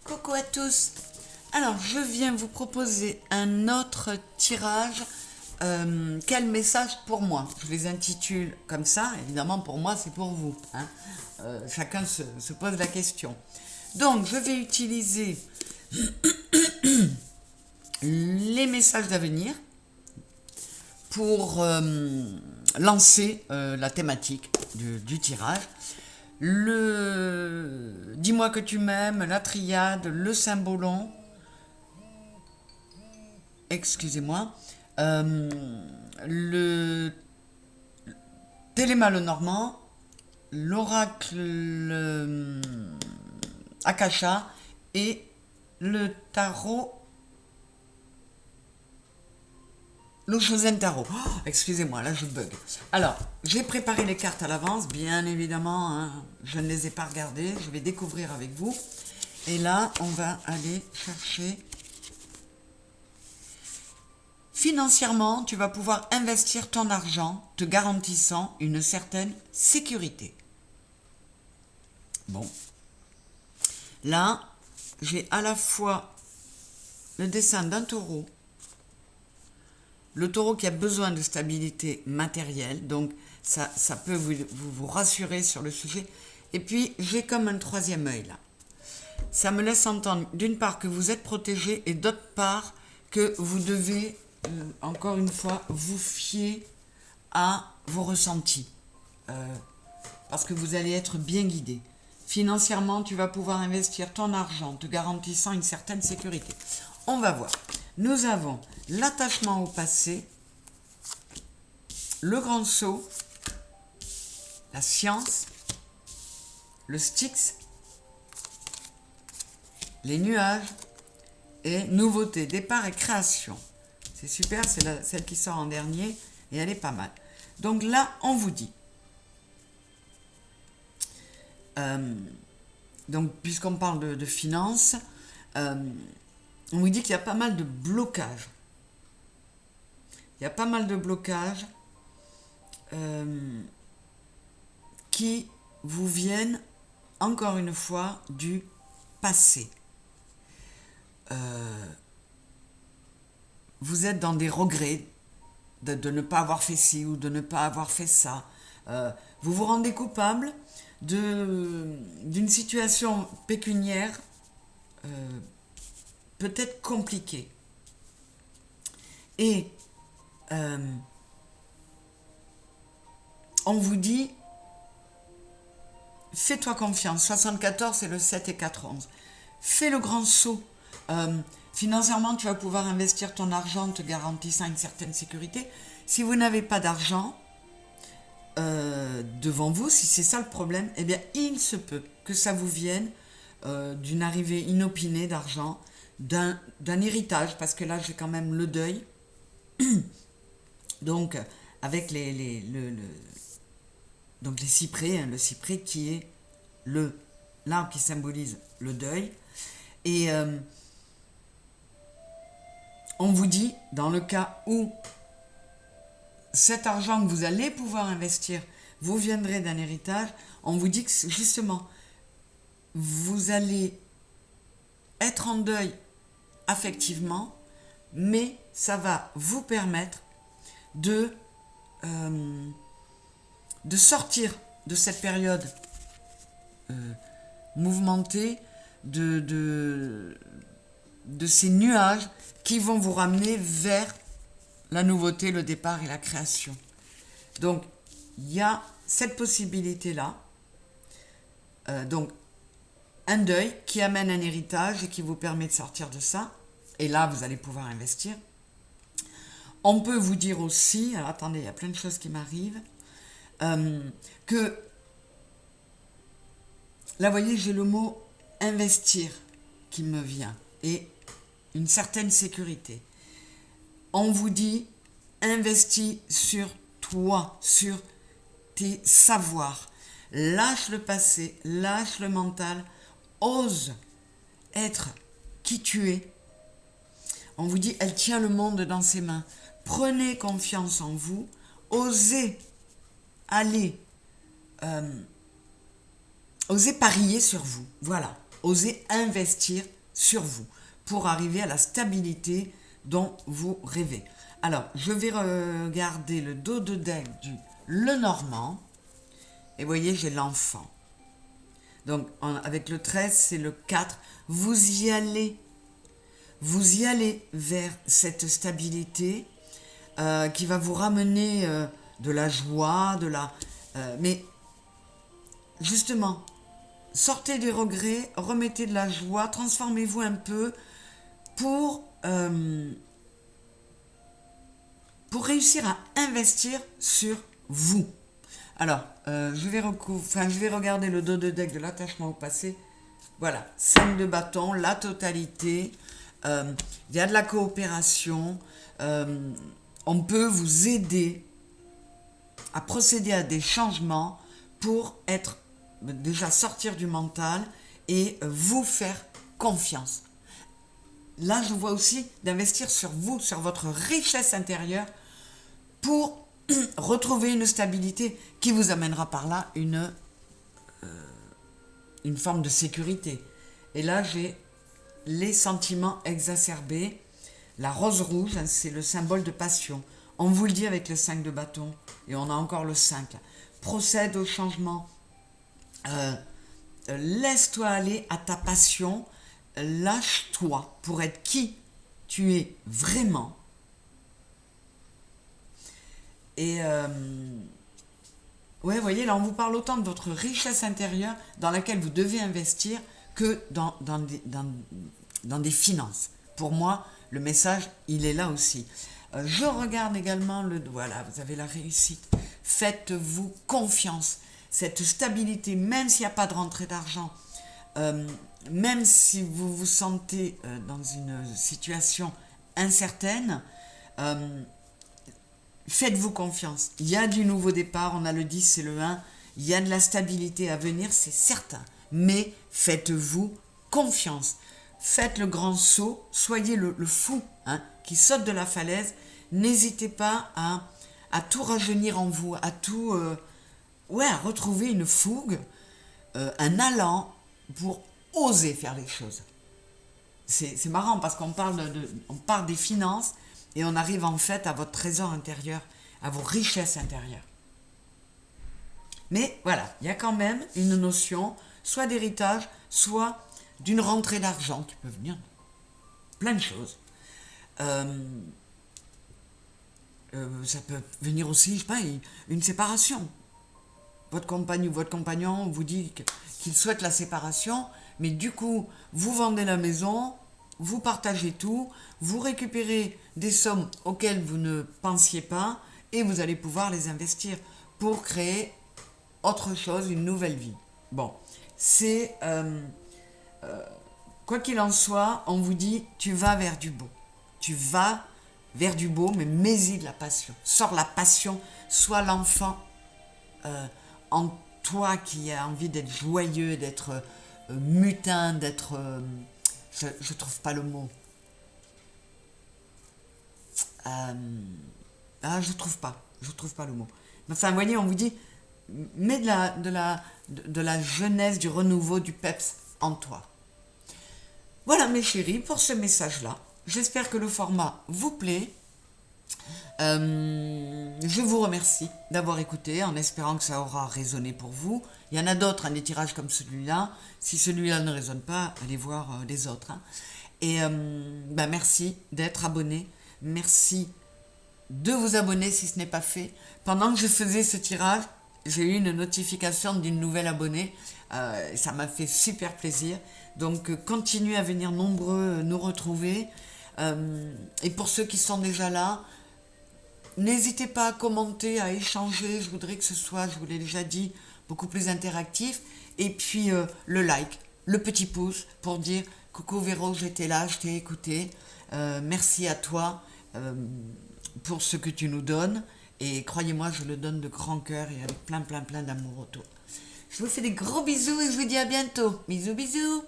Coucou à tous. Alors, je viens vous proposer un autre tirage. Quel message pour moi? Je les intitule comme ça. Évidemment, pour moi, c'est pour vous, hein. Chacun se pose la question. Donc, je vais utiliser les messages d'avenir pour lancer la thématique du tirage. Le dis-moi que tu m'aimes, la triade, le cymbolon, excusez-moi, le téléma le normand, l'oracle Akasha et le tarot, le Chosen Tarot. Oh, excusez-moi, là je bug. Alors, j'ai préparé les cartes à l'avance, bien évidemment, hein, je ne les ai pas regardées, je vais découvrir avec vous. Et là, on va aller chercher. Financièrement, tu vas pouvoir investir ton argent, te garantissant une certaine sécurité. Bon. Là, j'ai à la fois le dessin d'un taureau, le taureau qui a besoin de stabilité matérielle, donc ça peut vous rassurer sur le sujet. Et puis, j'ai comme un troisième œil là. Ça me laisse entendre d'une part que vous êtes protégé et d'autre part que vous devez, encore une fois, vous fier à vos ressentis. Parce que vous allez être bien guidé. Financièrement, tu vas pouvoir investir ton argent, te garantissant une certaine sécurité. On va voir. Nous avons l'attachement au passé, le grand saut, la science, le Styx, les nuages et nouveauté, départ et création. C'est super, c'est celle qui sort en dernier et elle est pas mal. Donc là, on vous dit. Donc, puisqu'on parle de finances, on vous dit qu'il y a pas mal de blocages. Il y a pas mal de blocages qui vous viennent, encore une fois, du passé. Vous êtes dans des regrets de ne pas avoir fait ci ou de ne pas avoir fait ça. Vous vous rendez coupable d'une situation pécuniaire peut-être compliquée. Et on vous dit, fais-toi confiance. 74, c'est le 7 et 4, 11. Fais le grand saut. Financièrement, tu vas pouvoir investir ton argent te garantissant une certaine sécurité. Si vous n'avez pas d'argent devant vous, si c'est ça le problème, eh bien, il se peut que ça vous vienne d'une arrivée inopinée d'argent, d'un héritage, parce que là, j'ai quand même le deuil. Donc, avec donc les cyprès, hein, le cyprès qui est l'arbre qui symbolise le deuil. Et on vous dit, dans le cas où cet argent que vous allez pouvoir investir, vous viendrez d'un héritage, on vous dit que justement, vous allez être en deuil affectivement, mais ça va vous permettre de sortir de cette période mouvementée, de ces nuages qui vont vous ramener vers la nouveauté, le départ et la création. Donc, il y a cette possibilité-là. Donc, un deuil qui amène un héritage et qui vous permet de sortir de ça. Et là, vous allez pouvoir investir. On peut vous dire aussi, alors attendez, il y a plein de choses qui m'arrivent, que, là, vous voyez, j'ai le mot investir qui me vient et une certaine sécurité. On vous dit, investis sur toi, sur tes savoirs. Lâche le passé, lâche le mental, ose être qui tu es. On vous dit, elle tient le monde dans ses mains. Prenez confiance en vous, osez aller, osez parier sur vous. Voilà, osez investir sur vous pour arriver à la stabilité dont vous rêvez. Alors, je vais regarder le dos de deck du Lenormand. Et vous voyez, j'ai l'enfant. Donc, avec le 13, c'est le 4. Vous y allez vers cette stabilité qui va vous ramener de la joie, mais justement, sortez des regrets, remettez de la joie, transformez-vous un peu pour réussir à investir sur vous. Alors, je vais regarder le dos de deck de l'attachement au passé. Voilà, 5 de bâton, la totalité. Il y a de la coopération. On peut vous aider à procéder à des changements pour déjà sortir du mental et vous faire confiance. Là, je vois aussi d'investir sur vous, sur votre richesse intérieure pour retrouver une stabilité qui vous amènera par là une forme de sécurité. Et là, j'ai les sentiments exacerbés. La rose rouge, hein, c'est le symbole de passion. On vous le dit avec le 5 de bâton, et on a encore le 5. Procède au changement. Laisse-toi aller à ta passion. Lâche-toi pour être qui tu es vraiment. Et ouais, vous voyez, là, on vous parle autant de votre richesse intérieure dans laquelle vous devez investir que dans des finances. Pour moi, le message, il est là aussi. Je regarde également voilà, vous avez la réussite. Faites-vous confiance. Cette stabilité, même s'il n'y a pas de rentrée d'argent, même si vous vous sentez dans une situation incertaine, faites-vous confiance. Il y a du nouveau départ, on a le 10, c'est le 1. Il y a de la stabilité à venir, c'est certain. Mais faites-vous confiance. Faites le grand saut, soyez le fou hein, qui saute de la falaise. N'hésitez pas à tout rajeunir en vous, à retrouver une fougue, un allant pour oser faire les choses. C'est marrant parce qu'on parle des finances et on arrive en fait à votre trésor intérieur, à vos richesses intérieures. Mais voilà, il y a quand même une notion, soit d'héritage, soit d'une rentrée d'argent qui peut venir plein de choses. Ça peut venir aussi, je sais pas, une séparation. Votre compagne ou votre compagnon vous dit qu'il souhaite la séparation, mais du coup, vous vendez la maison, vous partagez tout, vous récupérez des sommes auxquelles vous ne pensiez pas et vous allez pouvoir les investir pour créer autre chose, une nouvelle vie. Bon, c'est... quoi qu'il en soit, on vous dit, tu vas vers du beau. Tu vas vers du beau, mais mets-y de la passion. Sors la passion, sois l'enfant en toi qui a envie d'être joyeux, d'être mutin, d'être... je trouve pas le mot. Je trouve pas le mot. Enfin, vous voyez, on vous dit, mets de la jeunesse, du renouveau, du peps en toi. Voilà mes chéris pour ce message-là. J'espère que le format vous plaît. Je vous remercie d'avoir écouté en espérant que ça aura résonné pour vous. Il y en a d'autres, des tirages comme celui-là. Si celui-là ne résonne pas, allez voir les autres. Et merci d'être abonné. Merci de vous abonner si ce n'est pas fait. Pendant que je faisais ce tirage, j'ai eu une notification d'une nouvelle abonnée. Ça m'a fait super plaisir. Donc, continuez à venir nombreux nous retrouver. Et pour ceux qui sont déjà là, n'hésitez pas à commenter, à échanger. Je voudrais que ce soit, je vous l'ai déjà dit, beaucoup plus interactif. Et puis, le like, le petit pouce pour dire « Coucou Véro, j'étais là, je t'ai écouté. Merci à toi pour ce que tu nous donnes. » Et croyez-moi, je le donne de grand cœur et avec plein d'amour autour. Je vous fais des gros bisous et je vous dis à bientôt. Bisous, bisous.